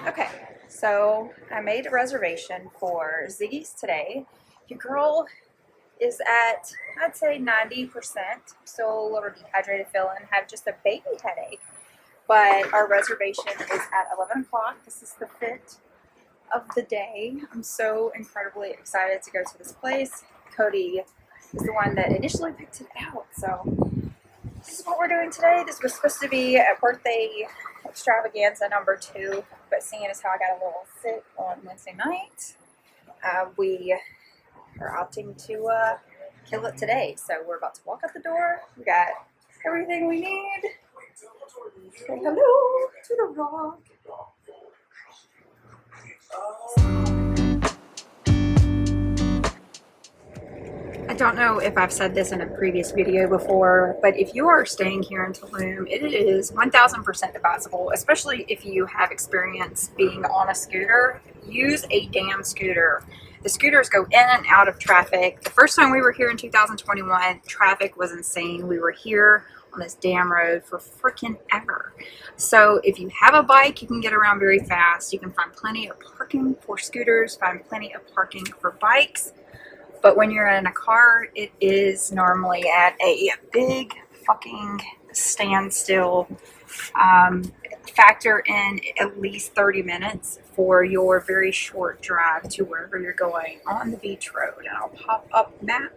Okay, so I made a reservation for Ziggy's today. Your girl is at, I'd say 90%. Still a little dehydrated feeling, had just a baby headache. But our reservation is at 11 o'clock. This is the fit of the day. I'm so incredibly excited to go to this place. Cody is the one that initially picked it out. So this is what we're doing today. This was supposed to be a birthday extravaganza number 2, but seeing as how I got a little sick on Wednesday night, we are opting to kill it today. So we're about to walk out the door. We got everything we need. Say hello to the vlog. I don't know if I've said this in a previous video before, but if you are staying here in Tulum, it is 1000% advisable, especially if you have experience being on a scooter. Use a damn scooter. The scooters go in and out of traffic. The first time we were here in 2021, traffic was insane. We were here on this damn road for freaking ever. So if you have a bike, you can get around very fast. You can find plenty of parking for scooters, find plenty of parking for bikes. But when you're in a car, it is normally at a big fucking standstill. Factor in at least 30 minutes for your very short drive to wherever you're going on the beach road. And I'll pop up map